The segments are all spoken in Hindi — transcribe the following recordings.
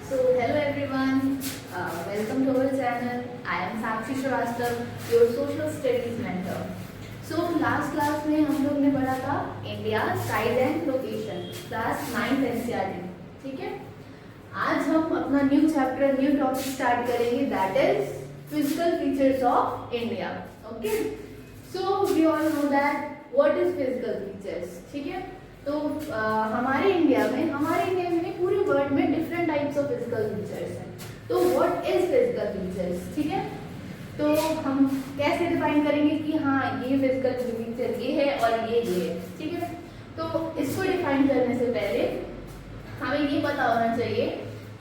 So hello everyone, welcome to our channel. I am Sakshi Shrivastava, your social studies mentor. So last class में हम लोग ने पढ़ा था India size and location class 9th NCERT, ठीक है। आज हम अपना new chapter new topic start करेंगे, that is physical features of India. Okay, so we all know that what is physical features, ठीक है। तो हमारे इंडिया में पूरे वर्ल्ड में different types of physical features हैं। तो व्हाट इज फिजिकल फीचर्स, ठीक है। तो हम कैसे डिफाइन करेंगे कि हाँ ये फिजिकल फीचर ये है और ये है, ठीक है। तो इसको डिफाइन करने से पहले हमें ये पता होना चाहिए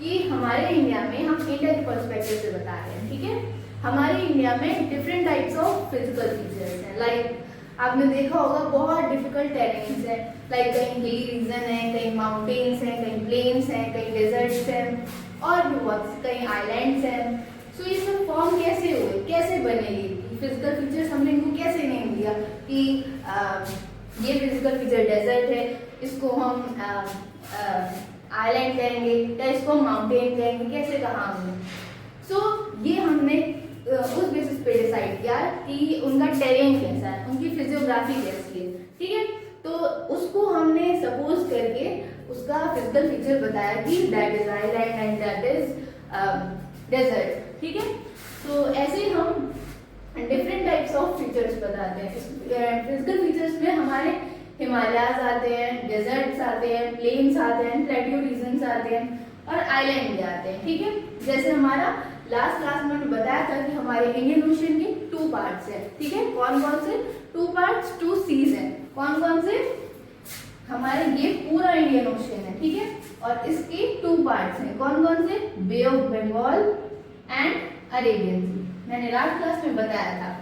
कि हमारे इंडिया में, हम इंडिया के पर्सपेक्टिव से बता रहे हैं, ठीक है। हमारे इंडिया में different types of physical features हैं। लाइक आपने देखा होगा बहुत डिफिकल्ट टेरेन्स है, लाइक कहीं हिली रीजन है, कहीं माउंटेन्स हैं, कहीं प्लेन्स हैं, कहीं डेजर्ट्स हैं और भी बहुत कहीं आइलैंड्स हैं। सो ये सब फॉर्म कैसे हुए, कैसे बने, ये फिजिकल फीचर्स हमने इनको कैसे नेम दिया कि ये फिजिकल फीचर डेजर्ट है, इसको हम आइलैंड कहेंगे या इसको माउंटेन कहेंगे, कैसे कहा हमने। सो ये हमने उस बेसिस पे डिसाइड किया कि उनका टेरेन कैसा है, उनकी फिजियोग्राफी कैसी है, ठीक है। तो उसको हमने सपोज करके उसका फिजिकल फीचर बताया कि that is island and that is desert, ठीक है। तो ऐसे ही हम डिफरेंट टाइप्स ऑफ फीचर्स बताते हैं। फिजिकल फीचर्स में हमारे हिमालयाज आते हैं, डेजर्ट्स आते हैं, प्लेन्स आते हैं, प्लेट्यू रीजन्स आते हैं और आइलैंड भी आते हैं, ठीक है। जैसे हमारा लास्ट क्लास में बताया था कि हमारे इंडियन ओशन के 2 पार्ट्स हैं, ठीक है। कौन कौन से 2 पार्ट्स, 2 सीज हैं, कौन कौन से, हमारे ये पूरा इंडियन ओशन है, ठीक है। और इसके 2 पार्ट्स हैं, कौन कौन से, बे ऑफ बंगाल एंड अरेबियन सी। मैंने लास्ट क्लास में बताया था,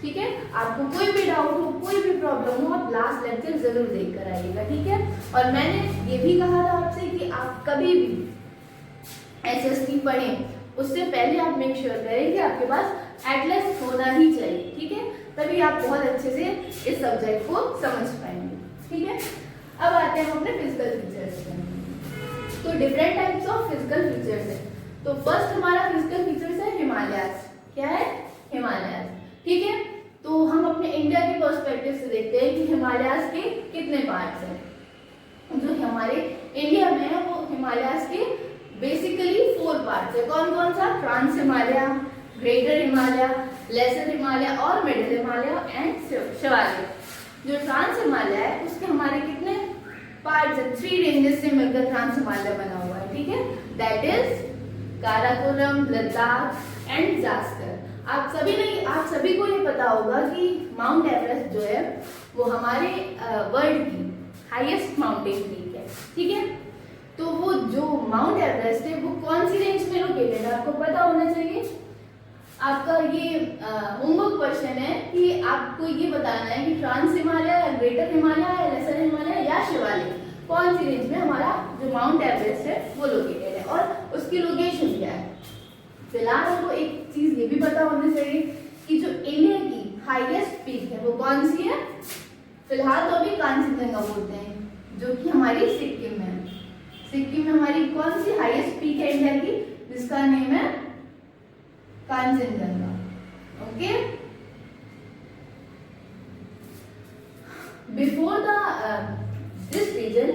ठीक है। आपको कोई भी डाउट हो, कोई भी प्रॉब्लम हो, आप लास्ट लेक्चर जरूर देख कर आइएगा, ठीक है। और मैंने ये भी कहा था आपसे कि आप कभी भी SST पढ़ें उससे पहले आप मेक श्योर करें कि आपके पास एटलस होना ही चाहिए, ठीक है। तभी आप बहुत अच्छे से इस सब्जेक्ट को समझ पाएंगे, ठीक है। अब आते हैं हम अपने फिजिकल फीचर्स में। तो different types of physical features है। तो फर्स्ट हमारा फिजिकल फीचर्स है हिमालयाज। क्या है, हिमालयाज, ठीक है। तो हम अपने इंडिया के पर्सपेक्टिव से देखते हैं कि हिमालयाज के कितने पार्ट्स हैं। जो हमारे इंडिया में है वो हिमालयाज के बेसिकली 4 पार्ट्स है। कौन कौन सा, trans Himalaya, greater Himalaya, lesser Himalaya और मिडिल हिमालय एंड शिवालिक। जो ट्रांस हिमालय है उसके हमारे कितने पार्ट्स है, 3 रेंजेस से मिलकर ट्रांस हिमालय बना हुआ है, ठीक है। That is Karakoram, Ladakh and Zanskar. आप सभी को ये पता होगा कि माउंट एवरेस्ट जो है वो हमारे वर्ल्ड की हाईएस्ट माउंटेन पीक है, ठीक है। तो वो जो माउंट एवरेस्ट है वो कौन सी रेंज में लोकेटेड है, आपको पता होना चाहिए। आपका ये होमवर्क क्वेश्चन है कि आपको ये बताना है कि ट्रांस हिमालय या ग्रेटर हिमालय या लेसर हिमालय या शिवालिक कौन सी रेंज में हमारा जो माउंट एवरेस्ट है वो लोकेटेड है और उसकी लोकेशन क्या है। फिलहाल हमको एक चीज ये भी पता होनी चाहिए कि जो इंडिया की हाईएस्ट पीक है वो कौन सी है। फिलहाल तो अभी कांचनजंगा बोलते हैं, जो कि हमारी सिक्किम में है। सिक्किम में हमारी कौन सी हाईएस्ट पीक है इंडिया की, जिसका नेम है Kangchenjunga, okay. Before this region,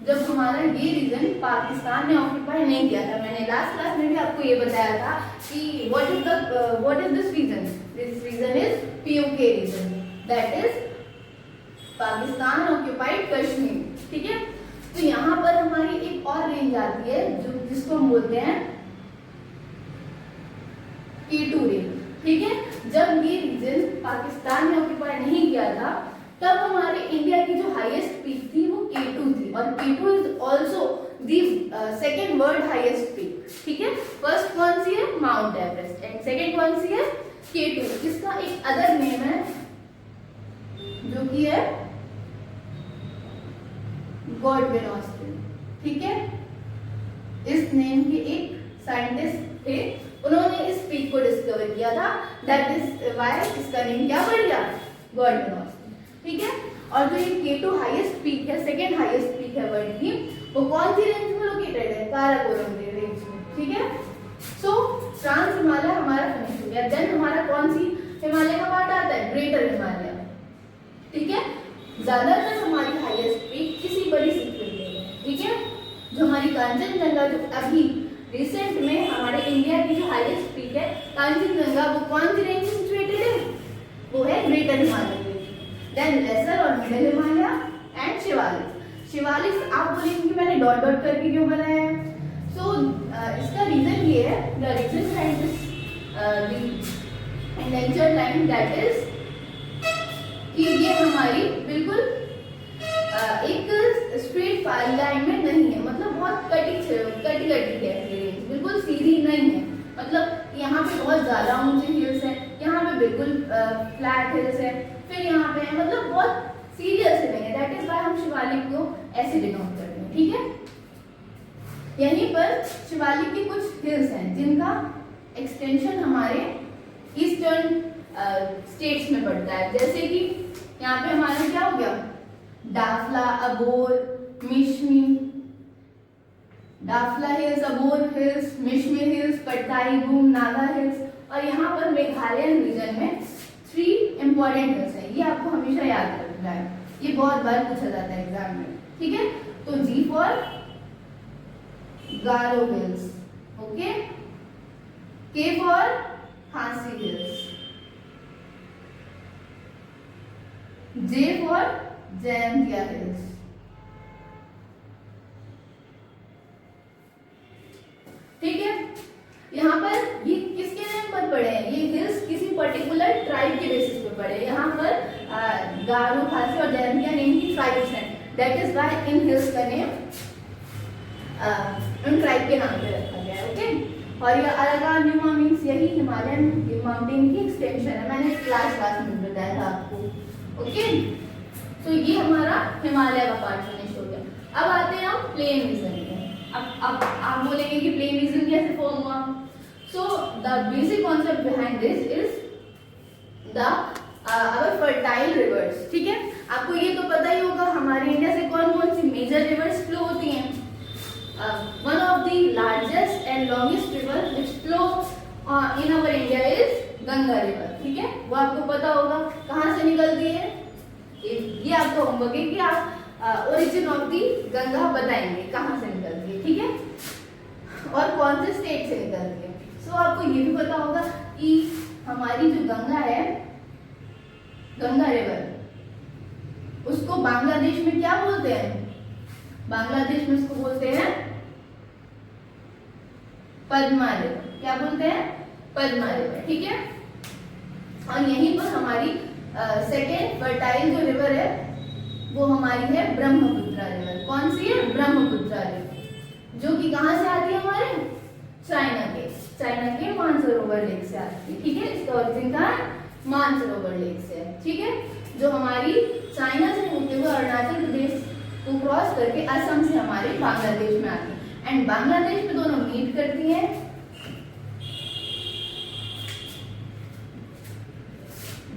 जब हमारा ये रीजन पाकिस्तान ने ऑक्यूपाई नहीं किया था, मैंने लास्ट क्लास में भी आपको ये बताया था कि what is this region, this region is POK region, that is Pakistan occupied Kashmir, ठीक है। तो यहाँ पर हमारी एक और रेंज आती है जो जिसको हम बोलते हैं K2 रेंज, ठीक है। जब ये रीजन पाकिस्तान ने ऑक्यूपाई नहीं किया था तब हमारे इंडिया की जो हाईएस्ट पीक थी वो K2 थी और K2 is also the second world highest peak, ठीक है। फर्स्ट कौन सी है, माउंट एवरेस्ट एंड सेकंड कौन सी है, K2। इसका एक अदर नेम है जो कि है गॉडविन ऑस्टिन, ठीक है। इस नेम के एक साइंटिस्ट थे, उन्होंने इस पीक को डिस्कवर किया था, दैट इज व्हाई इसका नेम क्या पड़ गया, गॉडविन ऑस्टिन, ठीक है। और जो ये K2 हाईएस्ट पीक है, सेकंड हाईएस्ट पीक है वर्ल्ड की, वो कौन सी रेंज में लोकेटेड है, काराकोरम रेंज में, ठीक है। सो ट्रांस हिमालय हमारा फिनिश हो गया। देन हमारा कौन सी हिमालय का पार्ट आता है? ग्रेटर हिमालय, ठीक है। ज्यादातर हमारी हाईएस्ट पीक किसी बड़ी सिटी में है, ठीक है। जो हमारी कांचनजंगा, जो अभी रिसेंट में हमारे इंडिया की जो हाईएस्ट पीक है कांचनजंगा, वो कौन सी रेंज में सिचुएटेड है? वो है greater Himalaya range. Then lesser और मिडिल हिमालय एंड शिवालिक। शिवालिक आप बोलेंगे कि मैंने डॉट डॉट करके क्यों बनाया है? सो इसका रीजन ये है, the reason behind this indenture line that is कि ये हमारी बिल्कुल एक स्ट्रेट लाइन में नहीं है, मतलब बहुत कटी है ये रेंज, बिल्कुल सीधी नहीं है। मतलब यहाँ पे बहुत ज्यादा ऊंचे हिल्स हैं, यहाँ पे बिल्कुल फ्लैट हिल्स है, फिर यहाँ पे मतलब बहुत सीरियस नहीं है। दैट इज वाई हम शिवालिक को ऐसे डिनोट करते हैं, ठीक है। यहीं पर शिवालिक की कुछ हिल्स हैं जिनका एक्सटेंशन हमारे ईस्टर्न स्टेट्स में पड़ता है, जैसे कि यहाँ पे हमारा क्या हो गया? Dafla, Abor, Mishmi, Dafla hills, Abor hills, Mishmi hills, Patkai Bum, Naga hills, और यहाँ पर मेघालयन रीजन में 3 इंपॉर्टेंट हिल्स हैं। ये आपको हमेशा याद रखना है, ये बहुत बार पूछा जाता है एग्जाम में, ठीक है। तो जी फॉर गारो हिल्स, ओके, के फॉर खांसी hills, J for Jaintia hills, ठीक है। यहाँ पर ये किसके नेम पर पड़े हैं? ये हिल्स किसी पर्टिकुलर ट्राइब के बेसिस पे पड़े हैं। यहाँ पर गारो, खासी और जयंतिया नेम की ट्राइब्स हैं, that is why in hills का नेम उन ट्राइब के नाम पे रखा गया है, ओके। और ये अराकानयुमा मीन्स यही हिमालयन माउंटेन की एक्सटेंशन है, मैंने क्लास में बताया था आपको, ओके। तो ये हमारा हिमालय का पार्ट फिनिश हो गया। अब आते हैं हम प्लेन रीजन में। अब आप बोलेंगे कि प्लेन रीजन कैसे फॉर्म हुआ? So the basic concept behind this is the our fertile rivers, ठीक है। आपको ये तो पता ही होगा हमारे इंडिया से कौन कौन सी मेजर रिवर्स फ्लो होती हैं। One of the largest and longest river which flow in our India is Ganga river, ठीक है। वो आपको पता होगा कहाँ से निकलती है। ये आपका होमवर्क है कि आप ओरिजिन ऑफ दी गंगा बताएंगे, कहाँ से निकलती है, ठीक है, और कौन से स्टेट से निकलती है। सो आपको ये भी पता होगा कि हमारी जो गंगा है, गंगा रिवर, उसको बांग्लादेश में क्या बोलते हैं? बांग्लादेश में उसको बोलते हैं पद्मा रिवर। क्या बोलते हैं? पद्मा रिवर, ठीक है। और यहीं पर हमारी सेकेंड फर्टाइल जो रिवर है वो हमारी है ब्रह्मपुत्र रिवर। कौन सी है? ब्रह्मपुत्र रिवर, जो कि कहाँ से आती है? हमारे चाइना के मानसरोवर लेक से आती है, ठीक है। इसका ओरिजिन कहाँ है? मानसरोवर लेक से है, ठीक है। जो हमारी चाइना से होते हुए अरुणाचल प्रदेश को क्रॉस करके असम से हमारे बांग्लादेश में आती है, एंड बांग्लादेश में दोनों मीट करती हैं।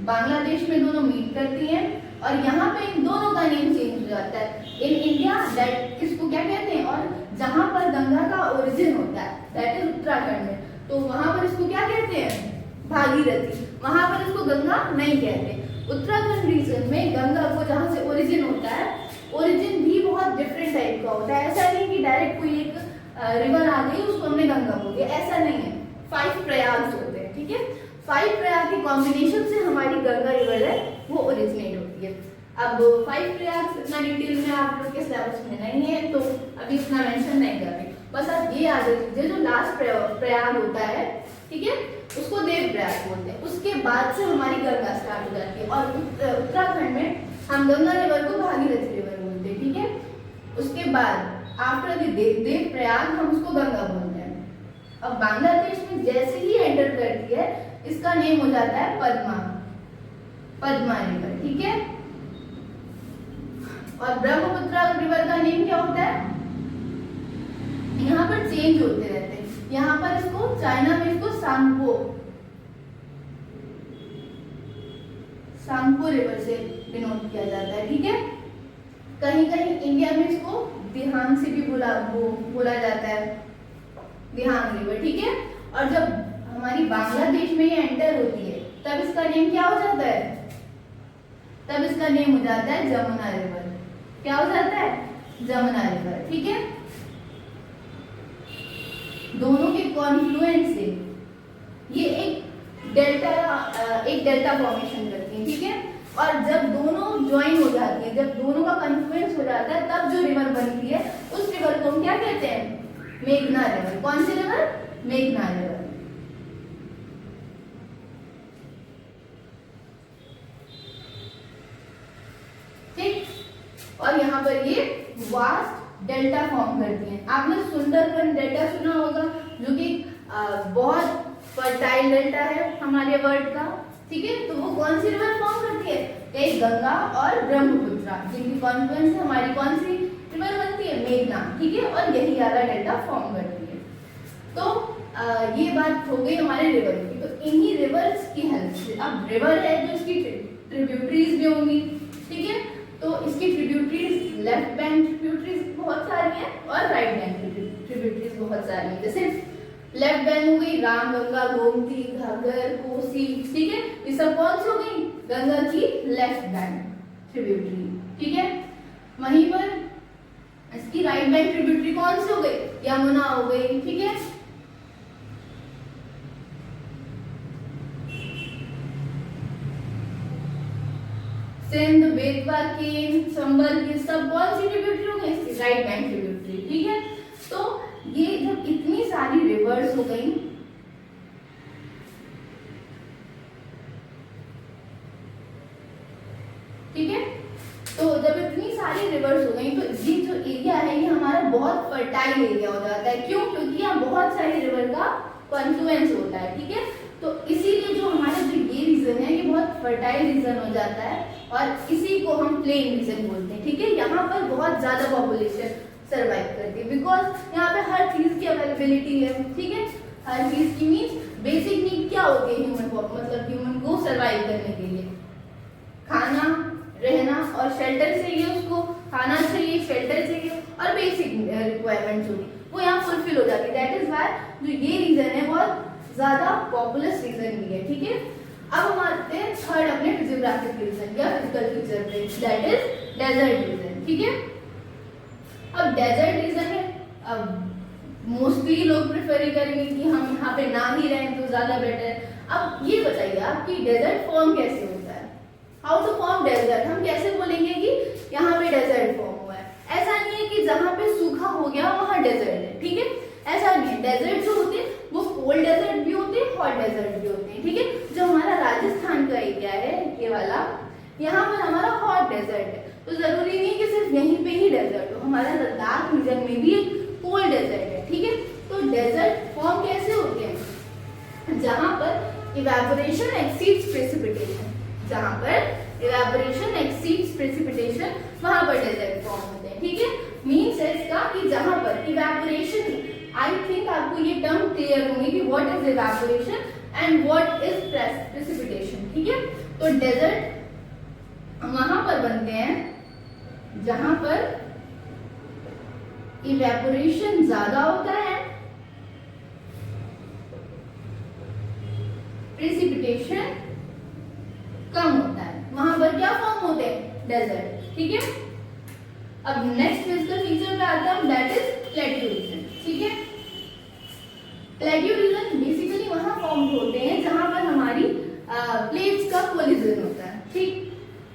बांग्लादेश में दोनों मीट करती हैं और यहाँ पे इन दोनों का नेम चेंज हो जाता है। इन इंडिया दैट इसको क्या कहते हैं? और जहाँ पर गंगा का ओरिजिन होता है दैट इज उत्तराखंड में, तो वहां पर इसको क्या कहते हैं? भागीरथी। वहां पर इसको गंगा नहीं कहते। उत्तराखंड रीजन में गंगा को जहाँ से ओरिजिन होता है, ओरिजिन भी बहुत डिफरेंट टाइप का होता है। ऐसा नहीं कि डायरेक्ट कोई एक रिवर आ गई उसको हमने गंगा बोल दिया, ऐसा नहीं है। 5 प्रयाग होते हैं, ठीक है। 5 प्रयाग के कॉम्बिनेशन से हमारी गंगा रिवर है वो ओरिजिनेट होती है। अब 5 प्रयाग इतना डिटेल में आप लोग के सिलेबस में नहीं है तो अभी इतना मेंशन नहीं कर रही, बस आप ये याद रखिए जो लास्ट प्रयाग होता है, ठीक है, उसको देव प्रयाग बोलते हैं। उसके बाद से हमारी गंगा स्टार्ट हो जाती है और उत्तराखंड में हम गंगा रिवर को भागीरथी रिवर बोलते हैं, ठीक है। उसके बाद आफ्टर द देव प्रयाग हम उसको गंगा बोलते हैं। अब बांग्लादेश में जैसे ही एंटर करती है इसका नेम हो जाता है पद्मा रिवर, ठीक है। और ब्रह्मपुत्र रिवर का नेम क्या होता है? यहाँ पर चेंज होते रहते हैं। यहाँ पर इसको चाइना में इसको सांगपो रिवर से डिनोट किया जाता है, ठीक है। कहीं कहीं इंडिया में इसको दिहांग से भी बोला जाता है। दिहांग रिवर, ठीक है। और जब हमारी बांग्लादेश में ये एंटर होती है तब इसका नेम क्या हो जाता है, तब इसका नेम हो जाता है जमुना रिवर। क्या हो जाता है, जमुना रिवर, ठीक है। दोनों के कॉन्फ्लुएंस से ये एक डेल्टा फॉर्मेशन करती है, ठीक है। और जब दोनों ज्वाइन हो जाती है, जब दोनों का कन्फ्लुएंस हो जाता है, तब जो रिवर बनती है उस रिवर को हम क्या कहते हैं, मेघना रिवर। कौन सी रिवर, मेघना रिवर। ठीक, और यहाँ पर ये वास्ट डेल्टा फॉर्म करती हैं। आपने सुंदरबन डेल्टा सुना होगा, जो कि बहुत फर्टाइल डेल्टा है हमारे वर्ल्ड का, ठीक है। तो वो कौन सी रिवर फॉर्म करती है, एक गंगा और ब्रह्मपुत्र, जिनकी कॉन्फ्लुएंस से हमारी कौन सी रिवर बनती है, मेघना, ठीक है। और यही वाला डेल्टा फॉर्म करती है। तो ये बात हो गई हमारे रिवर की। तो इन्हीं रिवर्स की हेल्प से, अब रिवर है तो इसकी ट्रिब्यूटरीज भी होंगी, ठीक है। तो इसकी ट्रिब्यूटरीज, लेफ्ट बैंक ट्रिब्यूटरीज बहुत सारी हैं और राइट बैंक ट्रिब्यूटरीज बहुत सारी हैं। जैसे लेफ्ट बैंक हो गई रामगंगा, गोमती, घाघर, कोसी, ठीक है। ये सब कौन सी हो गई, गंगा की लेफ्ट बैंक ट्रिब्यूटरी, ठीक है। वहीं पर इसकी राइट बैंक ट्रिब्यूटरी कौन सी हो गई, यमुना हो गई, ठीक है। सिंध, बेतवा, केन, चंबल, ये सब कौन सी ट्रिब्यूटरी हो गई, इसकी राइट बैंक ट्रिब्यूटरी, ठीक है। तो ये जब इतनी सारी रिवर्स हो गई, ठीक है। तो जब इतनी सारी रिवर्स हो गई तो ये जो एरिया है ये हमारा बहुत फर्टाइल एरिया हो जाता है। क्यों, क्योंकि यहाँ बहुत सारी रिवर का कॉन्फ्लुएंस होता है, ठीक है। तो इसीलिए जो हमारा जो ये रीजन है ये बहुत फर्टाइल रीजन हो जाता है और इसी को हम प्लेन रीजन बोलते हैं, ठीक है। यहाँ पर बहुत ज्यादा पॉपुलेशन सर्वाइव करती है बिकॉज यहाँ पे हर चीज की अवेलेबिलिटी है, ठीक है। हर चीज की मीन्स बेसिक नीड क्या होती है ह्यूमन को, मतलब ह्यूमन को सर्वाइव करने के लिए खाना, रहना और शेल्टर चाहिए, उसको खाना चाहिए, शेल्टर चाहिए और बेसिक रिक्वायरमेंट्स होगी वो यहाँ फुलफिल हो जाती है। दैट इज व्हाई जो ये रीजन है बहुत ज्यादा पॉपुलस रीजन भी है, ठीक है। अब हम आते हैं थर्ड अपने फिजियोग्राफिक रीजन या फिजिकल फीचर पे, दैट इज डेजर्ट रीजन, ठीक है। अब डेजर्ट रीजन है, अब मोस्टली लोग प्रेफर करेंगे कि हम यहाँ पे ना ही रहें तो ज्यादा बेटर है। अब ये बताइए आप कि डेजर्ट फॉर्म कैसे होता है, हाउ टू फॉर्म डेजर्ट। हम कैसे बोलेंगे कि यहाँ पे डेजर्ट फॉर्म हुआ है, ऐसा नहीं है कि जहाँ पे सूखा हो गया वहाँ डेजर्ट है, ठीक है। ऐसा नहीं है, डेजर्ट जो होते हैं वो कोल्ड डेजर्ट भी होते हैं, हॉट डेजर्ट भी होते हैं, ठीक है। जो हमारा राजस्थान का एरिया है ये वाला, यहाँ पर हमारा हॉट डेजर्ट है। तो जरूरी नहीं कि सिर्फ यहीं पे ही डेजर्ट हो, हमारा लद्दाख रीजन में भी एक कोल्ड डेजर्ट है, ठीक है। तो डेजर्ट फॉर्म कैसे होते हैं, जहाँ पर इवेपोरेशन एक्सीड्स प्रेसिपिटेशन, जहाँ पर इवेपोरेशन एक्सीड्स प्रेसिपिटेशन वहाँ पर डेजर्ट फॉर्म होते हैं, ठीक है। मीन्स है इसका कि जहाँ पर इवेपोरेशन, आई थिंक आपको ये टर्म क्लियर होंगे कि what is evaporation and what is precipitation, ठीक है। तो डेजर्ट वहां पर बनते हैं जहां पर इवेपोरेशन ज्यादा होता है, प्रेसिपिटेशन कम होता है, वहां पर क्या फॉर्म होते हैं, डेजर्ट, ठीक है। अब नेक्स्ट फिजिकल फीचर पे आता है, दैट इज प्लेट्यू रीजन, ठीक है। प्लेट्यू रीजन बेसिकली वहां फॉर्म होते हैं जहां पर हमारी प्लेट्स का कोलिजन होता है, ठीक।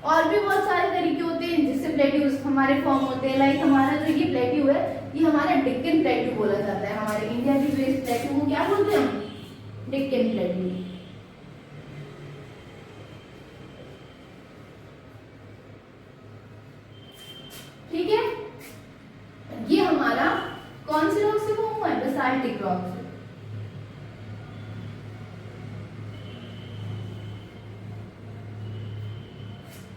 और भी बहुत सारे तरीके होते हैं जिससे प्लेट्यूज हमारे फॉर्म होते हैं। लाइक हमारा जो ये प्लेट्यू है ये हमारा डेक्कन प्लेट्यू बोला जाता है, हमारे इंडिया की जो इस प्लेट्यू को क्या बोलते हैं हम, डेक्कन प्लेट्यू, ठीक है। ये हमारा कौन से रॉक से फॉर्म हुआ है, बेसाल्टिक रॉक से।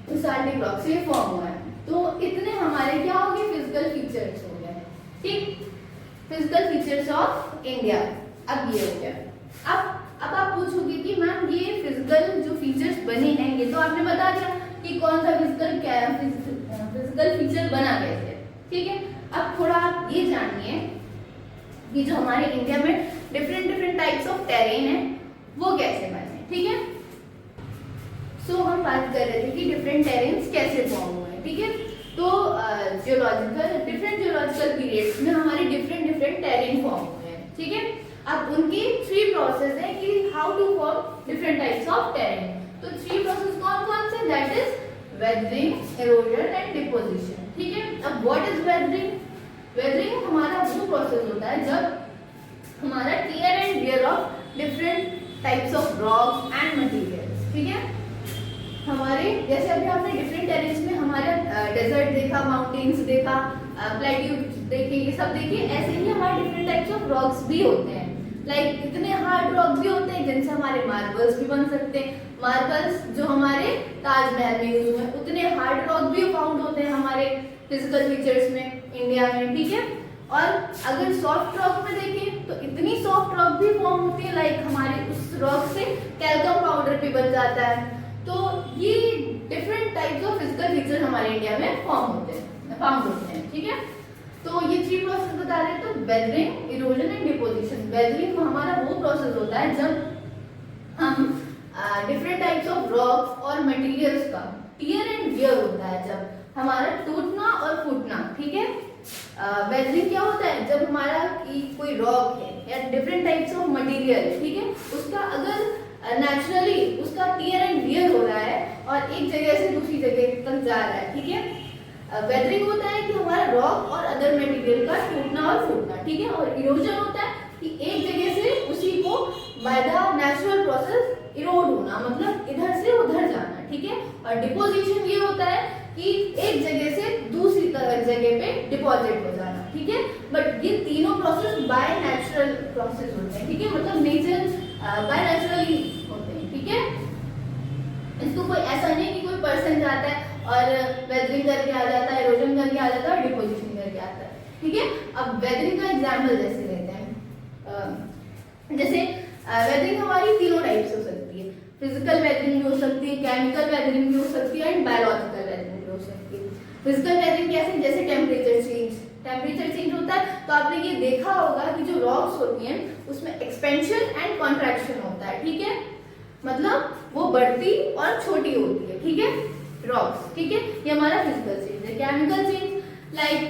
बेसाल्टिक रॉक से फॉर्म हुआ है। तो इतने हमारे क्या हो गए, फिजिकल फीचर्स हो गए, ठीक। फिजिकल फीचर्स ऑफ इंडिया अब ये हो गया। अब आप पूछोगे कि मैम ये फिजिकल जो फीचर्स बने हैं ये तो आपने बता दिया कि कौन सा फिजिकल फीचर बना कैसे, ठीक है। अब थोड़ा आप ये जानिए कि जो हमारे इंडिया में different different types of terrain है वो कैसे बने, ठीक है। सो हम बात कर रहे थे कि डिफरेंट टेरेन्स कैसे फॉर्म हुए, ठीक है। तो डिफरेंट जियोलॉजिकल पीरियड्स में हमारे डिफरेंट डिफरेंट टेरेन फॉर्म हुए हैं, ठीक है। अब उनकी 3 प्रोसेस है कि how to form different types of terrain. तो 3 प्रोसेस कौन कौन से, that is weathering, erosion and deposition, ठीक है। अब व्हाट इज वेदरिंग? वेदरिंग हमारा वो प्रोसेस होता है जब हमारा tier and wear off different types of rocks and materials, ठीक है। हमारे जैसे अभी आपने डिफरेंट टेरेन्स में हमारे डेजर्ट देखा, माउंटेन्स देखा, प्लेट्यू देखे, ये सब देखे, ऐसे ही हमारे डिफरेंट टाइप्स ऑफ रॉक्स भी होते हैं। लाइक इतने हार्ड रॉक्स भी होते हैं जिनसे हमारे मार्बल्स भी बन सकते हैं। मार्बल्स जो हमारे ताजमहल में यूज हुए, उतने हार्ड रॉक भी फाउंड होते हैं हमारे फिजिकल फीचर्स में इंडिया में, ठीक है। और अगर सॉफ्ट रॉक में देखें तो इतनी सॉफ्ट रॉक भी फॉर्म होती है, लाइक हमारे उस रॉक से कैल्शियम पाउडर भी बन जाता है। तो ये different types of physical feature हमारे इंडिया में फाउंड होते हैं, ठीक है। तो ये 3 प्रोसेस बता रहे हैं। तो weathering, erosion and deposition. Weathering हमारा वो प्रोसेस होता है जब हम डिफरेंट टाइप्स ऑफ रॉक्स और मटेरियल्स का टियर एंड वियर होता है, जब हमारा टूटना और फूटना, ठीक है। वेदरिंग क्या होता है? जब हमारा कोई रॉक है या डिफरेंट टाइप्स ऑफ मटेरियल, ठीक है, उसका अगर नेचुरली उसका टियर एंड वियर हो रहा है और एक जगह से दूसरी जगह तक जा रहा है, ठीक है। वेदरिंग होता है कि हमारा रॉक और अदर मटेरियल का टूटना और फूटना, ठीक है। और इरोजन होता है कि एक जगह से उसी को by the natural process Erode होना, मतलब इधर से उधर जाना, ठीक है। और डिपोजिशन ये होता है कि एक जगह से दूसरी जगह पे डिपॉजिट हो जाना, ठीक है। बट ये तीनों प्रोसेस बाय नेचुरल प्रोसेस होते हैं, ठीक है, मतलब नेचर बाय नेचुरली होते हैं, ठीक है। इसको कोई ऐसा नहीं कि कोई पर्सन जाता है और वेदरिंग करके आ जाता है, इरोजन करके आ जाता है और डिपोजिशन करके आता है, ठीक है। अब वेदरिंग का एग्जांपल जैसे लेते हैं, जैसे वेदरिंग हमारी तीनों टाइप से हो सकती है। फिजिकल वेदरिंग भी हो सकती है, केमिकल वेदरिंग भी हो सकती है एंड बायोलॉजिकल वेदरिंग भी हो सकती है। फिजिकल वेदरिंग कैसे? जैसे टेम्परेचर चेंज होता है, तो आपने ये देखा होगा कि जो रॉक्स होती हैं उसमें एक्सपेंशन एंड कॉन्ट्रैक्शन होता है, ठीक है, मतलब वो बढ़ती और छोटी होती है, ठीक है, रॉक्स, ठीक है। ये हमारा फिजिकल चेंज है। केमिकल चेंज लाइक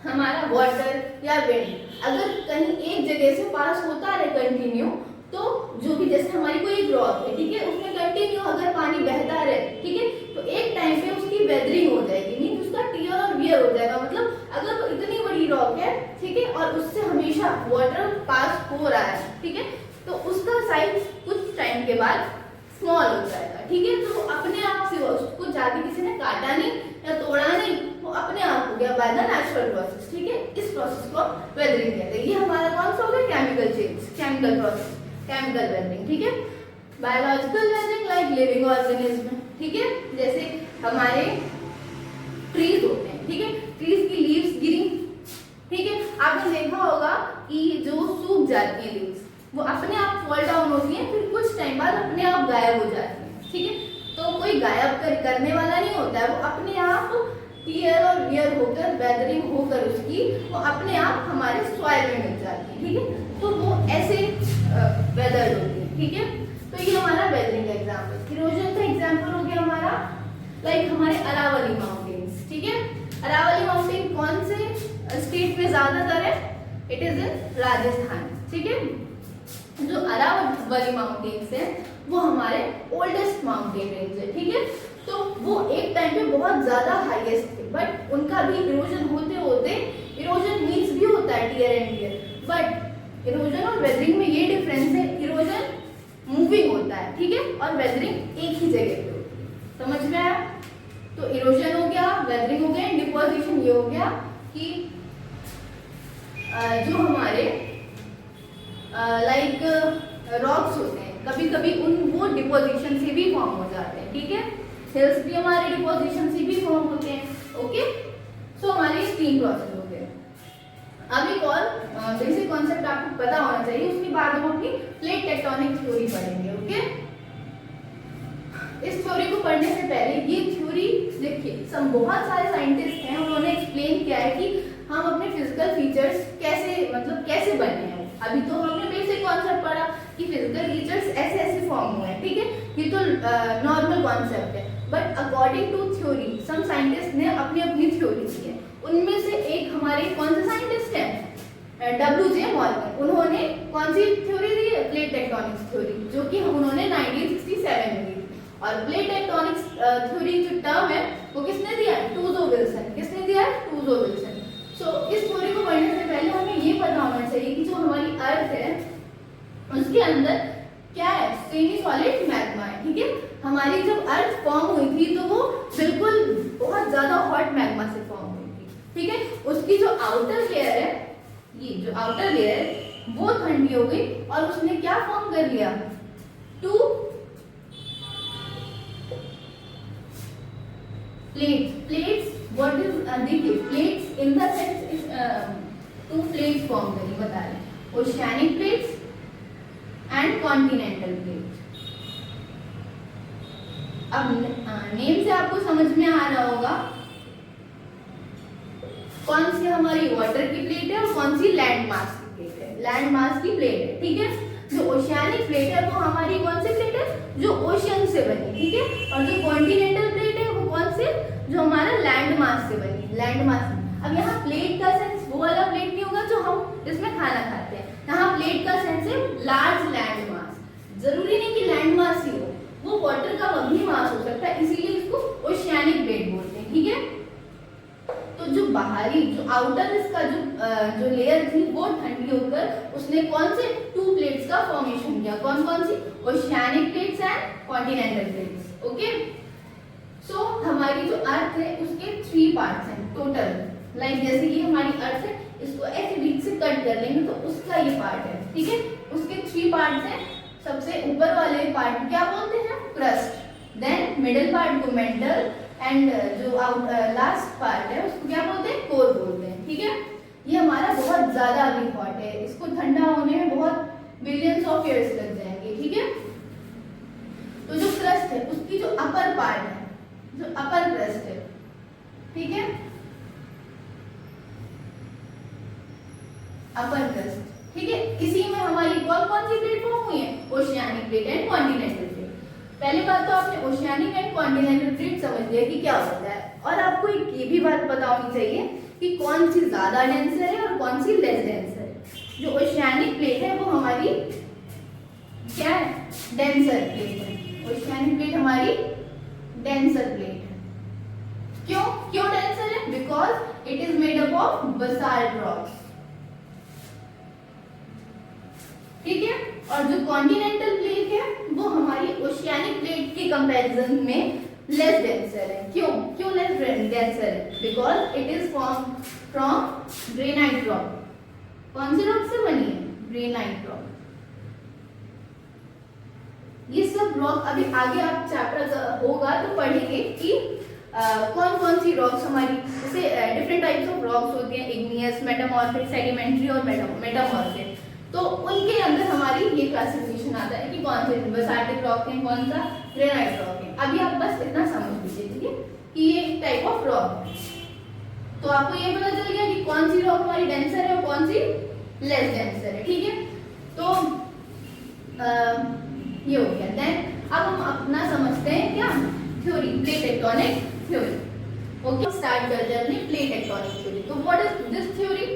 हमारा वाटर या विंड अगर कहीं एक जगह से पास होता रहे कंटिन्यू, तो जो भी जैसे हमारी कोई एक रॉक है, ठीक है, उसमें कंटिन्यू अगर पानी बहता रहे, ठीक है, तो एक टाइम पे उसकी वेदरिंग हो जाएगी, मीन उसका टियर और वियर हो जाएगा। मतलब अगर वो इतनी बड़ी रॉक है, ठीक है, और उससे हमेशा वाटर पास हो रहा है, ठीक है, तो उसका साइज कुछ टाइम के बाद स्मॉल हो जाएगा, ठीक है। तो वो अपने आप से, उसको जाके किसी ने काटा नहीं या तोड़ा नहीं, वो अपने आप हो गया बाय द नेचुरल प्रोसेस, ठीक है। इस प्रोसेस को वेदरिंग कहते हैं। ये हमारा कौन सा हो गया? Chemical change, chemical process, chemical weathering, ठीक है। Biological weathering like living organism, ठीक है, जैसे हमारे ट्रीज होते हैं, ठीक है, ट्रीज की लीव्स गिरी, ठीक है, आपने देखा होगा कि जो सूख जाती है लीव्स वो अपने आप फॉल डाउन होती है, फिर कुछ टाइम बाद अपने आप गायब हो जाती है, ठीक है। तो कोई गायब करने वाला नहीं होता है, वो अपने आप टियर और वियर होकर, वेदरिंग होकर उसकी वो अपने आप हमारे सॉइल में मिल जाती है, ठीक है। तो वो ऐसे वेदर होती है, ठीक है। तो ये हमारा वेदरिंग का एग्जाम्पल। इरोजन का एग्जाम्पल हो गया हमारा लाइक हमारे अरावली माउंटेन्स, ठीक है। अरावली माउंटेन कौन से स्टेट में ज्यादातर है? इट इज इन राजस्थान, ठीक है। जो अरावली माउंटेन्स है वो हमारे ओल्डेस्ट माउंटेन रेंज है, ठीक है। तो वो एक टाइम पे बहुत ज्यादा हाईएस्ट थे, बट उनका भी इरोजन होते होते, इरोजन मीन्स भी होता है tier and wear, but erosion और वेदरिंग में ये डिफरेंस है, इरोजन मूविंग होता है, ठीक है, और वेदरिंग एक ही जगह पे होती है। समझ में आया? तो इरोजन हो गया, वेदरिंग हो गया, डिपोजिशन ये हो गया कि जो हमारे लाइक रॉक्स होते हैं, कभी कभी वो डिपोजिशन से भी फॉर्म हो जाते हैं, ठीक है। हिल्स भी हमारे डिपोजिशन से भी फॉर्म होते हैं, ओके। सो हमारे 3 प्रोसेस हो गए। अब एक और बेसिक कॉन्सेप्ट आपको पता होना चाहिए, उसके बाद हम अपनी प्लेट टेक्टोनिक थ्योरी पढ़ेंगे, ओके। इस थ्योरी को पढ़ने से पहले ये थ्योरी देखिए, सब बहुत सारे साइंटिस्ट हैं, उन्होंने एक्सप्लेन किया है कि हम अपने फिजिकल फीचर्स कैसे बने हैं। अभी तो हमने बेसिक कॉन्सेप्ट पढ़ा कि फिजिकल फीचर्स ऐसे ऐसे फॉर्म हुए हैं, ठीक है, ये तो नॉर्मल कॉन्सेप्ट है। But according to theory some scientist ने अपनी अपनी थ्योरी दी है। उनमें से एक हमारे कौन से साइंटिस्ट हैं, W.J. मॉर्गन। उन्होंने कौन सी थ्योरी दी है, प्लेट टेक्टोनिक्स थ्योरी, जो कि उन्होंने 1967 में दी। और प्लेट टेक्टोनिक्स थ्योरी जो टर्म है वो किसने दिया है, टूजो विल्सन। किसने दिया है, टूजो विल्सन। सो इस थ्योरी को पढ़ने से पहले हमें ये पता होना चाहिए कि जो हमारी अर्थ है उसके अंदर क्या है, सेमी सॉलिड मैग्मा है, ठीक है। हमारी जब अर्थ फॉर्म हुई थी तो वो बिल्कुल बहुत ज्यादा हॉट मैग्मा से फॉर्म हुई थी, ठीक है। उसकी जो आउटर लेयर है, ये जो आउटर लेयर है वो ठंडी हो गई और उसने क्या फॉर्म कर लिया, टू प्लेट्स। व्हाट इज देखिए plates in the sense to plates form करी, बता रहे oceanic plates and continental plates. अब नेम से आपको समझ में आ रहा होगा कौन सी हमारी वाटर की प्लेट है और कौन सी लैंड मास की प्लेट है। लैंड मास की प्लेट है, ठीक है। जो ओशियानिक प्लेट है वो हमारी कौन सी प्लेट है, जो ओशियन से बनी, ठीक है। और जो कॉन्टिनेंटल प्लेट है वो कौन से, जो हमारा लैंड मास से बनी, लैंड मास। अब यहाँ प्लेट का सेंस वो वाला प्लेट नहीं होगा जो हम इसमें खाना खाते हैं। यहाँ प्लेट का सेंस है लार्ज लैंड मास। जरूरी नहीं कि लैंड मास ही हो, वो वाटर का भी मास हो सकता है, इसीलिए इसको ओशियानिक प्लेट बोलते हैं, ठीक है। तो जो बाहरी जो आउटर इसका जो लेयर थी वो ठंडी होकर उसने कौन से टू प्लेट्स का फॉर्मेशन किया। कौन कौन सी, oceanic plates and continental plates, okay. So हमारी जो अर्थ है उसके 3 पार्ट्स हैं टोटल। लाइक जैसे कि हमारी अर्थ है, इसको ऐसे बीच से कट कर लेंगे तो उसका ये पार्ट है, ठीक है। उसके 3 पार्ट्स हैं। सबसे ऊपर वाले पार्ट क्या बोलते हैं, क्रस्ट। देन मिडिल पार्ट को मेंटल एंड जो लास्ट पार्ट है उसको क्या बोलते हैं, कोर बोलते हैं, ठीक है। ये हमारा बहुत ज्यादा अभी हॉट है, इसको ठंडा होने में बहुत बिलियंस ऑफ ईयर्स लग जाएंगे, ठीक है। तो जो क्रस्ट है उसकी जो अपर पार्ट है, जो अपर क्रस्ट है, ठीक है, अपर क्रस्ट, ठीक है। इसी में हमारी कौन कौन सी प्लेट फॉर्म हुई है, oceanic plate and continental plate. पहली बात तो आपने ओशियानिक एंड कॉन्टिनेंटल प्लेट समझ लिया कि क्या होता है। और आपको एक ये भी बात पता होनी चाहिए कि कौन सी ज्यादा डेंसर है और कौन सी लेस डेंसर है। जो ओशियानिक प्लेट है वो हमारी क्या है, डेंसर प्लेट है। ओशियानिक प्लेट हमारी डेंसर प्लेट है। क्यों डेंसर है, because it is made up of basalt rocks, ठीक है। और जो कॉन्टिनेंटल प्लेट है वो हमारी ओशियानिक प्लेट के कंपैरिजन में लेस डेंसर है। क्यों लेस डेंसर है, because it is form from granite rock. कौन सी रॉक से बनी है, ग्रेनाइट रॉक। ये सब रॉक अभी आगे आप चैप्टर होगा तो पढ़ेंगे कि कौन कौन सी रॉक्स हमारी, जैसे डिफरेंट टाइप्स ऑफ रॉक्स होती हैं, इग्नियस, मेटामॉर्फिक, सेडिमेंट्री और मेटामॉर्फिक। तो उनके अंदर हमारी ये क्लासिफिकेशन आता है कि कौन से बसाल्टिक रॉक है, कौन सा ग्रेनाइट रॉक है। अभी आप बस इतना समझ लीजिए, ठीक है, कि ये एक टाइप ऑफ रॉक है। तो आपको ये पता चल गया कि कौन सी रॉक हमारी डेंसर है और कौन सी लेस डेंसर है, ठीक है। तो ये हो गया। देन अब हम अपना समझते हैं क्या, theory, plate tectonic theory. Okay, start करते हैं अपनी प्लेट टेक्टोनिक थ्योरी। तो व्हाट इज दिस थ्योरी,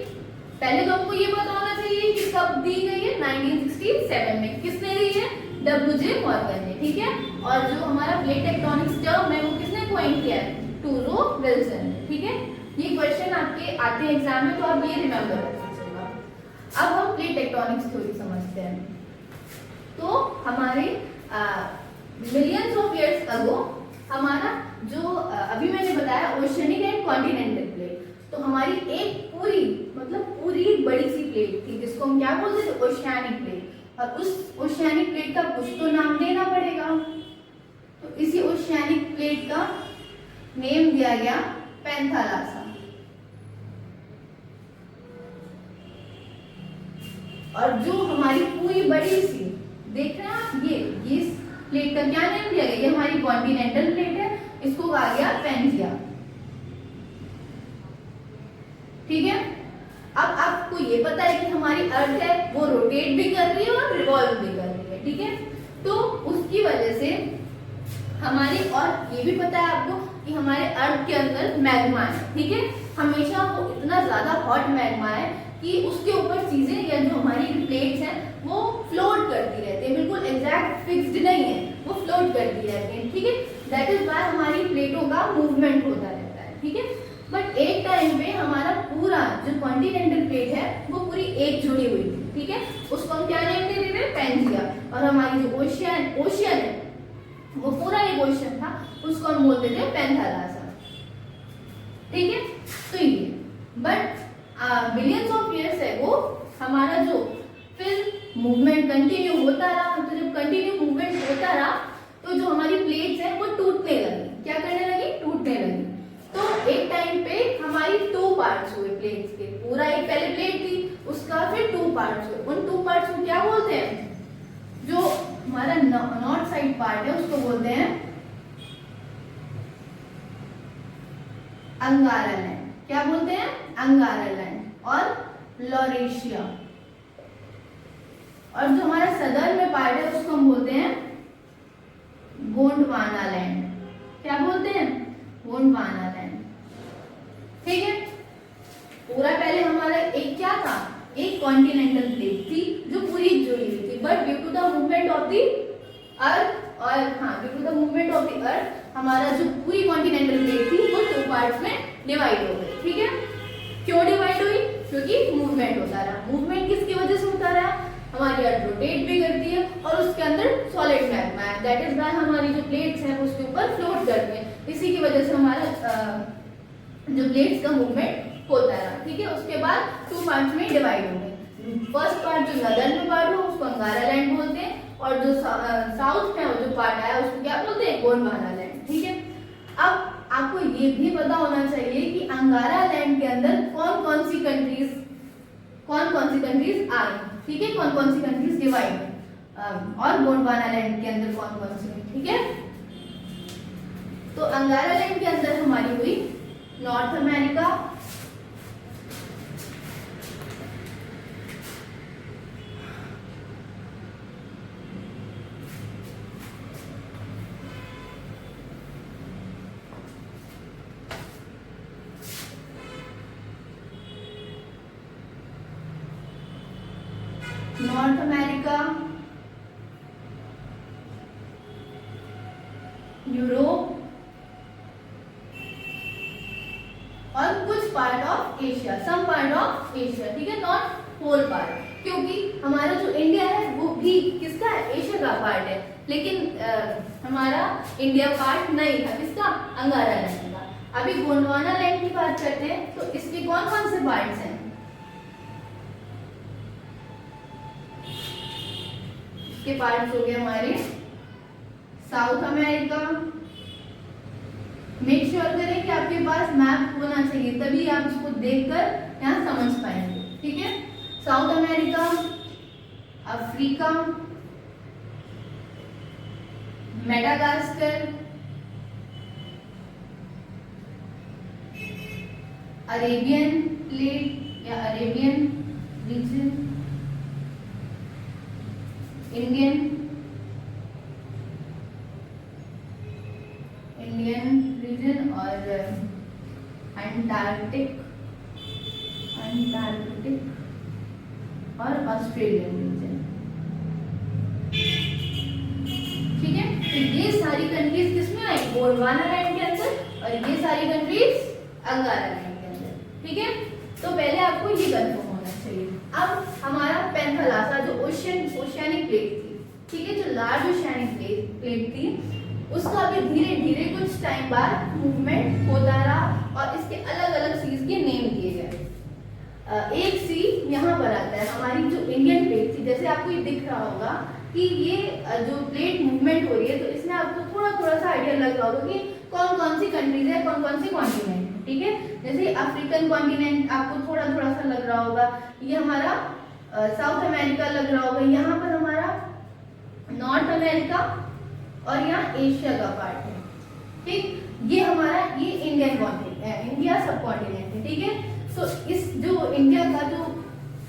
पहले तो आपको ये पता होना चाहिए कि कब दी गई है, 1967 में। किसने दी है, W.J. मॉर्गन ने, ठीक है। और जो हमारा प्लेट टेक्टोनिक्स टर्म है वो किसने कॉइन किया है, टूजो विल्सन ने, ठीक है। ये क्वेश्चन आपके आते हैं एग्जाम में, तो आप ये रिमेंबर रखिएगा। अब हम प्लेट टेक्टोनिक्स थ्योरी समझते हैं। तो हमारे मिलियंस ऑफ इयर्स अगो हमारा जो अभी मैंने बताया ओशियनिक एंड कॉन्टिनेंटल प्लेट, तो हमारी एक पूरी पूरी बड़ी सी प्लेट थी जिसको हम क्या बोलते थे, ओशियानिक प्लेट। और उस ओशियानिक प्लेट का कुछ तो नाम देना पड़ेगा, तो इसी ओशियानिक प्लेट का नेम दिया गया पैंथालासा। और जो हमारी पूरी बड़ी सी, देख रहे हैं आप, ये इस प्लेट का क्या नेम दिया गया, ये हमारी कॉन्टिनेंटल प्लेट है, इसको कहा गया पैंजिया, ठीक है। अर्थ है वो रोटेट भी कर रही है और रिवॉल्व भी कर रही है, ठीक है। तो उसकी वजह से हमारी, और ये भी पता है आपको कि हमारे अर्थ के अंदर मैग्मा है, ठीक है। हमेशा वो इतना ज्यादा हॉट मैग्मा है कि उसके ऊपर चीजें या जो हमारी प्लेट्स हैं वो फ्लोट करती रहती है, बिल्कुल एग्जैक्ट फिक्स्ड नहीं है, वो फ्लोट करती रहती है, ठीक है। दैट इज व्हाई हमारी प्लेटों का मूवमेंट होता रहता है, ठीक है। बट एक टाइम पे हमारा पूरा जो कॉन्टिनेंटल प्लेट है वो पूरी एक जुड़ी हुई थी, ठीक है। उसको हम क्या नेम दे देते हैं, पैंजिया। और हमारी जो ओशियन है वो पूरा एक ओशियन था, उसको हम बोलते थे पेंथालासा, ठीक है। तो ये बट बिलियंस ऑफ इयर्स है वो हमारा जो फिर मूवमेंट कंटिन्यू होता रहा, तो जब कंटिन्यू मूवमेंट होता रहा तो जो हमारी प्लेट्स हैं वो टूटने लगी, क्या करने लगी, टूटने लगी। तो एक टाइम पे हमारी 2 पार्ट्स हुए प्लेट्स के, पूरा एक पहले प्लेट थी उसका फिर 2 पार्ट्स हुए। उन 2 पार्ट्स को क्या बोलते हैं, जो हमारा नॉर्थ साइड पार्ट है उसको बोलते हैं अंगारा लैंड, क्या बोलते हैं, अंगारा लैंड और लॉरेशिया। और जो हमारा सदर्न में पार्ट है उसको हम बोलते हैं गोंडवाना लैंड, क्या बोलते हैं, गोंडवाना लैंड, ठीक है। पूरा पहले हमारा एक क्या था, एक कॉन्टिनेंटल प्लेट थी जो पूरी जुड़ी हुई थी, but due to the movement of the earth, और due to the movement of the earth हमारा जो पूरी कॉन्टिनेंटल प्लेट थी वो 2 पार्ट्स में डिवाइड हो गई, ठीक है। क्यों डिवाइड हुई, क्योंकि मूवमेंट होता रहा। मूवमेंट किसकी वजह से होता रहा, हमारी अर्थ रोटेट भी करती है और उसके अंदर सॉलिड मैग्मा है, दैट इज व्हाई हमारी जो प्लेट्स हैं उसके ऊपर फ्लोट करती हैं, इसी की वजह से हमारा जो प्लेट्स का मूवमेंट होता रहा, ठीक है। उसके बाद 2 पार्ट्स में डिवाइड हो गए। फर्स्ट पार्ट जो नदर्न में पार्ट हो उसको अंगारा लैंड बोलते हैं, और जो साउथ में जो पार्ट आया उसको क्या बोलते हैं, गोंडवाना लैंड, ठीक है। अब आपको ये भी पता होना चाहिए कि अंगारा लैंड के अंदर कौन कौन सी कंट्रीज आई, ठीक है, कौन कौन सी कंट्रीज डिवाइड है, और गोंडवाना लैंड के अंदर कौन कौन सी, ठीक है। तो अंगारा लैंड के अंदर हमारी हुई नॉर्थ अमेरिका, यूरोप और कुछ part of Asia, some part of Asia, ठीक है, नॉट होल पार्ट, क्योंकि हमारा जो इंडिया है वो भी किसका है, एशिया का पार्ट है, लेकिन हमारा इंडिया पार्ट नहीं था, किसका, अंगारा लैंड का। अभी गोंडवाना लैंड की बात करते हैं, तो इसके कौन कौन से पार्ट्स हैं, इसके पार्ट्स हो गए हमारे साउथ अमेरिका। मेक श्योर करें कि आपके पास मैप होना चाहिए, तभी आप इसको देखकर यहाँ समझ पाएंगे, ठीक है। South America, Africa, Madagascar, Arabian plate या अरेबियन रीजन, इंडियन रीजन और अंटार्कटिक और ऑस्ट्रेलियन रीजन, ठीक है। तो ये सारी कंट्रीज किसमें आई, गोंडवाना लैंड के अंदर, और ये सारी कंट्रीज अंगारा लैंड के अंदर, ठीक है। तो पहले आपको ये कंफर्म होना चाहिए। अब हमारा पेंथालासा जो ओशियानिक प्लेट थी, ठीक है, जो लार्ज ओशियानिक प्लेट थी, उसका अभी धीरे धीरे कुछ टाइम बाद मूवमेंट होता रहा और इसके अलग अलग सीज के नेम दिए गए। एक सी यहाँ पर आता है, हमारी जो इंडियन प्लेट थी, जैसे आपको ये दिख रहा होगा कि ये जो प्लेट मूवमेंट हो रही है, तो इसमें आपको थोड़ा थोड़ा सा आइडिया लग रहा होगा कि कौन कौन सी कंट्रीज है, कौन कौन से कॉन्टिनेंट, ठीक है। जैसे अफ्रीकन कॉन्टिनेंट आपको थोड़ा थोड़ा सा लग रहा होगा, ये हमारा साउथ अमेरिका लग रहा होगा, यहाँ पर हमारा नॉर्थ अमेरिका और यहाँ एशिया का पार्ट है, ठीक। ये हमारा ये इंडियन कॉन्टिनेंट है, इंडिया सब कॉन्टिनेंट है, ठीक है। तो इस जो इंडिया का जो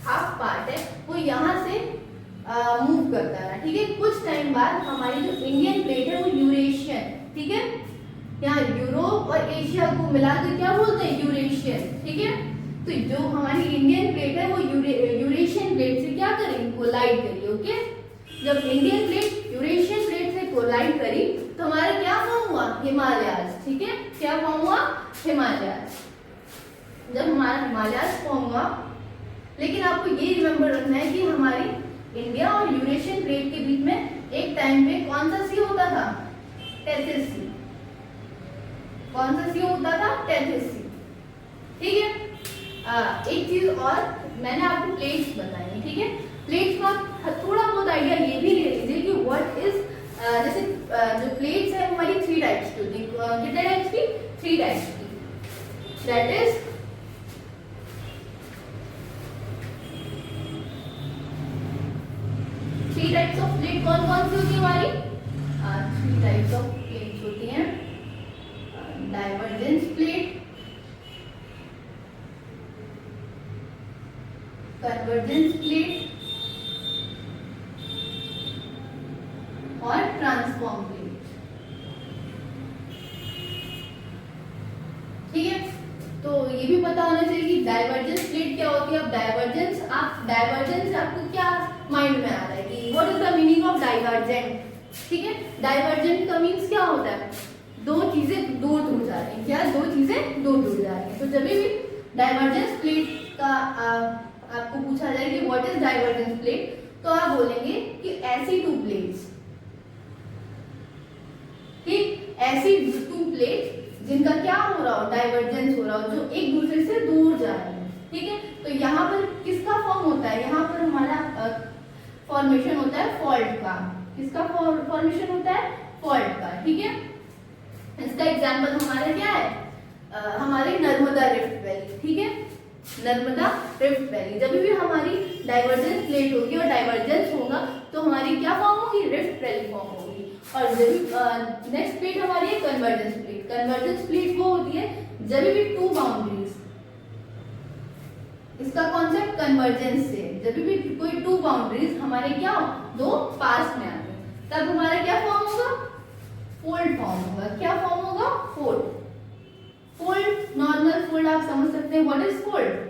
हाफ पार्ट है यहाँ से मूव करता रहा, ठीक है। कुछ टाइम बाद हमारी जो इंडियन प्लेट है वो यूरेशियन, ठीक है, यहाँ यूरोप और एशिया को मिलाकर क्या बोलते हैं, यूरेशियन, ठीक है। तो जो हमारी इंडियन प्लेट है वो यूरेशियन प्लेट से क्या करेगी, कोलाइड करी, ओके। जब इंडियन प्लेट यूरेशियन प्लेट से कोलाइड करी तो हमारा क्या फॉर्म हुआ, हिमालयाज, ठीक है। क्या फॉर्म हुआ, हिमालयाज। जब हमारा हिमालयाज फॉर्म हुआ, लेकिन आपको ये रिमेम्बर रखना है कि हमारी इंडिया और यूरेशियन प्लेट के बीच में एक टाइम पे कौन सा सी होता था, टेथिस सी। कौन सा सी होता था, टेथिस सी, ठीक है। एक चीज और मैंने आपको प्लेट्स बताई है, ठीक है। प्लेट्स का थोड़ा बहुत आइडिया ये भी ले लीजिए कि व्हाट इज, जैसे जो प्लेट्स है हमारी 3 टाइप्स की होती है। कितने टाइप्स की, 3 टाइप्स की। That is 3 types of plate कौन कौन सी होती है हमारी, 3 टाइप्स ऑफ प्लेट्स होती हैं। डाइवर्जेंस प्लेट, कन्वर्जेंस प्लेट और ट्रांसफॉर्म प्लेट, ठीक है। तो ये भी पता होना चाहिए कि डाइवर्जेंस प्लेट क्या होती है। अब डाइवर्जेंस से आपको क्या माइंड में आ रहा है कि what is the meaning of divergent, ठीक है। डाइवर्जेंट का मीन्स क्या होता है, दो चीजें दूर दूर जा रही हैं, क्या, दो चीजें दूर दूर जा रही हैं। तो जब भी डाइवर्जेंस प्लेट का आपको पूछा जाए कि व्हाट इज डाइवर्जेंस प्लेट, तो आप बोलेंगे कि ऐसी 2 प्लेट्स, ठीक, ऐसी 2 प्लेट जिनका क्या हो रहा हो, डाइवर्जेंस हो रहा हो, जो एक दूसरे से दूर जा रही है, ठीक है। तो यहाँ पर किसका फॉर्म होता है, यहाँ पर हमारा फॉर्मेशन होता है फॉल्ट का। किसका फॉर्मेशन होता है, फॉल्ट का, ठीक है। इसका एग्जाम्पल हमारा क्या है, हमारे नर्मदा रिफ्ट वैली, ठीक है, नर्मदा रिफ्ट वैली। जब भी हमारी डाइवर्जेंस प्लेट होगी और डाइवर्जेंस होगा तो हमारी क्या फॉर्म होगी, रिफ्ट वैली फॉर्म होगी। और जब नेक्स्ट प्लेट हमारी है कन्वर्जेंस प्लेट। कन्वर्जेंस प्लेट वो होती है जब भी 2 बाउंड्रीज, इसका कॉन्सेप्ट कन्वर्जेंस से, जब भी कोई 2 बाउंड्रीज हमारे क्या हो, 2 पास में आते हैं, तब हमारा क्या फॉर्म होगा, फोल्ड फॉर्म होगा। क्या फॉर्म होगा, फोल्ड। फोल्ड, नॉर्मल फोल्ड आप समझ सकते हैं, व्हाट इज फोल्ड।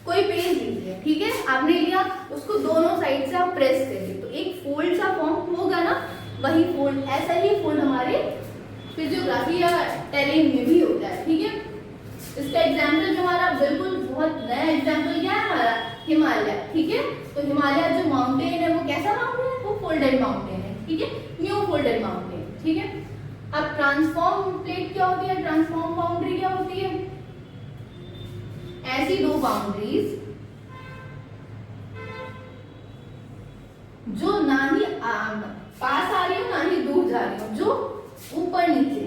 कोई पेज लीजिए, ठीक है, आपने लिया, उसको दोनों साइड से आप प्रेस करिए तो एक फोल्ड सा फॉर्म होगा ना, वही फोल्ड। ऐसा ही फोल्ड हमारे फिजियोग्राफी या टेरेन में भी होता है, ठीक है। इसका एग्जाम्पल जो हमारा बिल्कुल बहुत नया एग्जाम्पल क्या है हमारा, हिमालय, ठीक है। तो हिमालय जो माउंटेन है वो कैसा माउंटेन है, वो फोल्डेड माउंटेन है, ठीक है, न्यू फोल्डेड माउंटेन, ठीक है। अब ट्रांसफॉर्म प्लेट क्या होती है, ट्रांसफॉर्म बाउंड्री क्या होती है, ऐसी 2 बाउंड्रीज जो ना ही पास आ रही हो ना ही दूर जा रही हो, जो ऊपर नीचे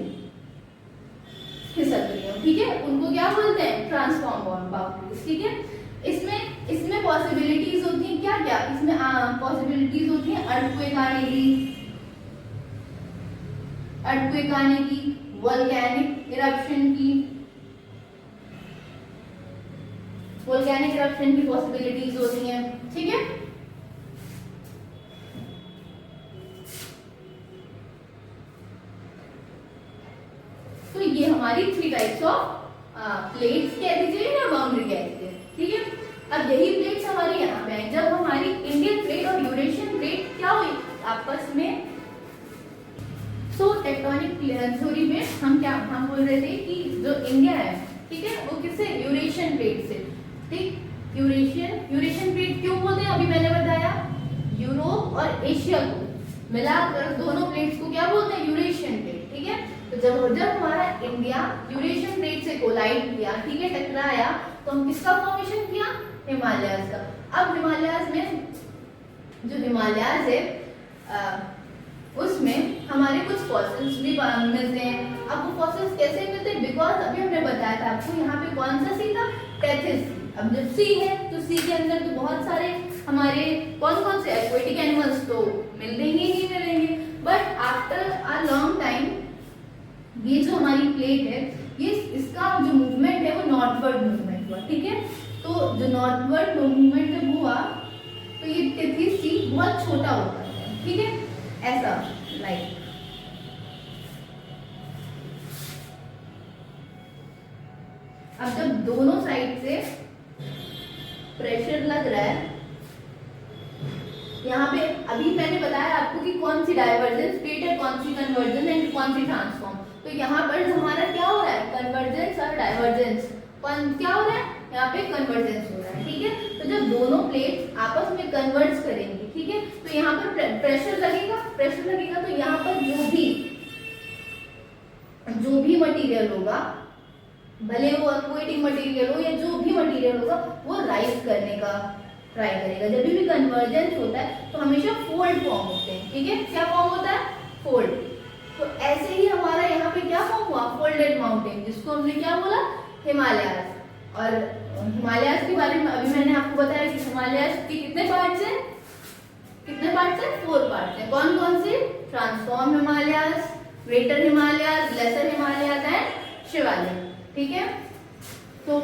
खिसक रही हो, ठीक है, उनको क्या बोलते हैं, ट्रांसफॉर्म बाउंड्रीज, ठीक है। इसमें पॉसिबिलिटीज होती हैं, क्या क्या इसमें पॉसिबिलिटीज होती हैं, अर्थक्वेक आने की, वोल्केनिक इरप्शन की, वोल्केनिक इरप्शन की पॉसिबिलिटीज होती हैं, ठीक है। तो ये हमारी 3 टाइप्स ऑफ प्लेट्स कह दीजिए या बाउंड्री कह दीजिए, ठीक है। अब यही प्लेट्स हमारी यहाँ पे हैं। जब हमारी इंडियन प्लेट और यूरेशियन प्लेट क्या हुई आपस में, सो टेक्टोनिक थ्योरी में हम बोल रहे थे कि जो इंडिया है, ठीक है, वो किससे, यूरेशियन प्लेट से, ठीक। यूरेशियन प्लेट क्यों बोलते हैं, अभी मैंने बताया, यूरोप और एशिया को मिलाकर दोनों प्लेट्स को क्या बोलते हैं, यूरेशियन प्लेट, ठीक है। तो जब हमारा इंडिया यूरेशियन प्लेट से कोलाइड किया, ठीक है, टकराया, तो हम किसका फॉर्मेशन किया, हिमालयाज का। अब हिमालयाज में जो हिमालयाज है उसमें हमारे कुछ फॉसिल्स भी मिलते हैं। अब वो फॉसिल्स कैसे मिलते हैं, बिकॉज अभी हमने बताया था आपको यहाँ पे कौन सा सी था, टेथिस सी। अब जब सी है तो सी के अंदर तो बहुत सारे हमारे कौन कौन से एक्वेटिक एनिमल्स तो मिलेंगे ही मिलेंगे, but after a long time ये जो हमारी प्लेट है, ये इसका जो मूवमेंट है वो नॉर्थवर्ड मूवमेंट हुआ, ठीक है। तो जो नॉर्थवर्ड मूवमेंट जब हुआ तो ये टिथी सी बहुत छोटा होता है, ठीक है, ऐसा लाइक। अब जब दोनों साइड से प्रेशर लग रहा है, यहाँ पे अभी मैंने बताया आपको कि कौन सी डाइवर्जेंस प्लेट है, कौन सी कन्वर्जेंस एंड कौन सी ट्रांसफॉर्म। तो यहाँ पर हमारा क्या हो रहा है, कन्वर्जेंस और डाइवर्जेंस। क्या हो रहा है यहाँ पे, कन्वर्जेंस हो रहा है, ठीक है। तो जब दोनों प्लेट आपस में कन्वर्ज करेंगी, ठीक है, तो यहाँ पर प्रेशर लगेगा, तो यहाँ पर जो भी मटेरियल होगा, भले वो एक्वाटिक मटेरियल हो या जो भी मटेरियल होगा, वो राइज करने का ट्राई करेगा। जब भी कन्वर्जेंस होता है तो हमेशा फोल्ड फॉर्म होते हैं, ठीक है। क्या फॉर्म होता है, फोल्ड। तो ऐसे ही हमारा यहाँ पे क्या फॉर्म हुआ, फोल्डेड माउंटेन, जिसको हमने क्या बोला, हिमालयास। और हिमालयास के बारे में अभी मैंने आपको बताया कि हिमालयास के कितने पार्ट्स हैं, 4 पार्ट्स हैं। कौन कौन से, transform Himalayas, greater Himalayas, lesser Himalayas and Shivalik, ठीक है। तो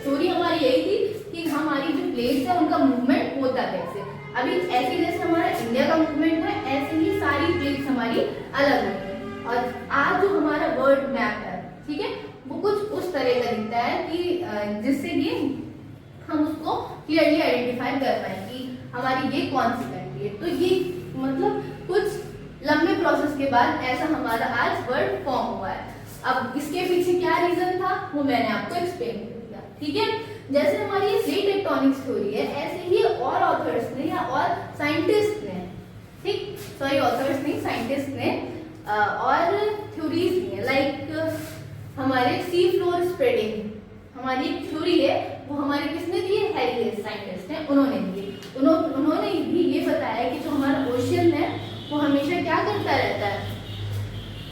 स्टोरी हमारी यही थी कि हमारी जो प्लेट्स है उनका मूवमेंट होता कैसे। अभी ऐसे जैसे हमारा इंडिया का मूवमेंट है, ऐसे ही सारी प्लेट्स हमारी अलग होती है। और आज जो हमारा वर्ल्ड मैप है, ठीक है, वो कुछ उस तरह का दिखता है कि जिससे कि हम उसको क्लियरली आइडेंटिफाई कर पाए कि हमारी ये कौन सी कंट्री है। तो ये मतलब कुछ लंबे प्रोसेस के बाद ऐसा हमारा आज वर्ल्ड फॉर्म हुआ है। अब इसके पीछे क्या रीजन था वो मैंने आपको एक्सप्लेन कर दिया, ठीक है। जैसे हमारी ये प्लेट टेक्टोनिक थ्योरी है, ऐसे ही और ऑथर्स ने या और साइंटिस्ट ने, ठीक, सॉरी ऑथर्स नहीं, साइंटिस्ट ने और थ्योरीज दी है। लाइक हमारे सी फ्लोर स्प्रेडिंग हमारी एक थ्योरी है, वो हमारे किसने दी है, हैरी साइंटिस्ट है, उन्होंने दी। उन्होंने भी ये बताया कि जो हमारा ओशियन है वो हमेशा क्या करता रहता है,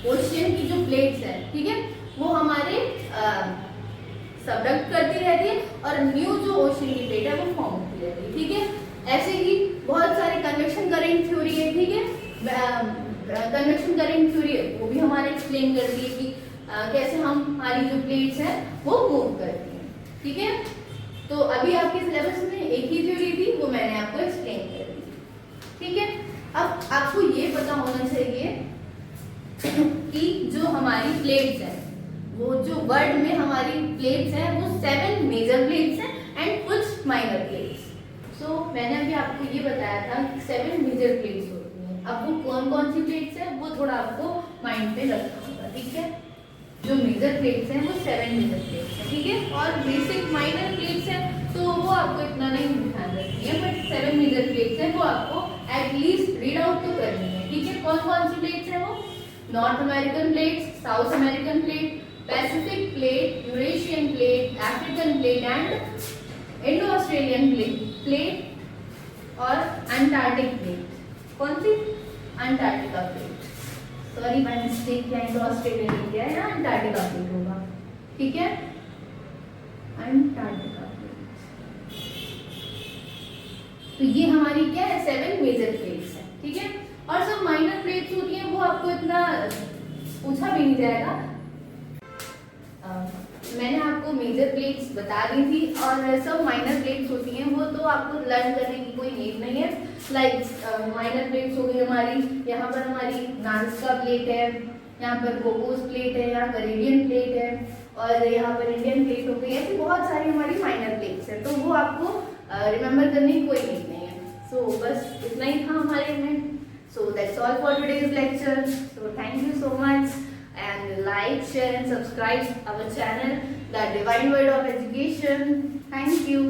ओशियन की जो प्लेट्स है, ठीक है, वो हमारे सबडक्ट करती रहती है और न्यू जो ओशियन की प्लेट है वो फॉर्म होती रहती है, ठीक है। ऐसे ही बहुत सारे कन्वेक्शन करेंट थ्योरी है, ठीक है। कन्वेक्शन करेंट थ्योरी है वो भी हमारे एक्सप्लेन कर दी कि कैसे हमारी जो प्लेट्स हैं वो मूव करती हैं, ठीक है। तो अभी आपके सिलेबस में एक ही थ्योरी थी, वो मैंने आपको एक्सप्लेन कर दी, ठीक है। अब आपको ये पता होना चाहिए कि जो हमारी प्लेट्स हैं, वो जो वर्ल्ड में हमारी प्लेट्स हैं वो 7 मेजर प्लेट्स हैं एंड कुछ माइनर प्लेट्स। सो मैंने अभी आपको ये बताया था कि 7 मेजर प्लेट्स होती हैं। अब वो कौन कौन सी प्लेट्स हैं वो थोड़ा आपको माइंड पे रखना होगा, ठीक है। जो मेजर प्लेट्स हैं वो 7 मेजर प्लेट्स हैं, ठीक है। और बेसिक माइनर प्लेट्स हैं तो वो आपको इतना नहीं ध्यान रखनी है, बट 7 मेजर प्लेट्स हैं वो आपको एटलीस्ट रीड आउट तो करनी है, ठीक है। कौन कौन सी प्लेट्स हैं वो, North American plates, South American plate, Pacific plate, Eurasian plate, African plate and Indo Australian plate और अंटार्कटिक प्लेट। कौन सी, Antarctica plate, sorry by mistake किया, इंडो ऑस्ट्रेलियन इंडिया है ना, अंटार्कटिका प्लेट होगा, ठीक है, अंटार्कटिका प्लेट। तो ये हमारी क्या है, 7 मेजर प्लेट्स है, ठीक है। और सब माइनर प्लेट्स होती हैं वो आपको इतना पूछा भी नहीं जाएगा। मैंने आपको मेजर प्लेट्स बता दी थी और सब माइनर प्लेट्स होती हैं वो तो आपको लर्न करने की कोई नीड नहीं है। लाइक माइनर प्लेट्स हो गई हमारी, यहाँ पर हमारी नाज़का प्लेट है, यहाँ पर कोकोस प्लेट है, यहाँ कैरेबियन प्लेट है और यहाँ पर इंडियन प्लेट हो गई। ऐसी बहुत सारी हमारी माइनर प्लेट्स है, तो वो आपको रिमेंबर करने की कोई नीड नहीं है। सो बस इतना ही था हमारे में। So that's all for today's lecture. So thank you so much and like, share and subscribe our channel, The Divine Word of Education. Thank you.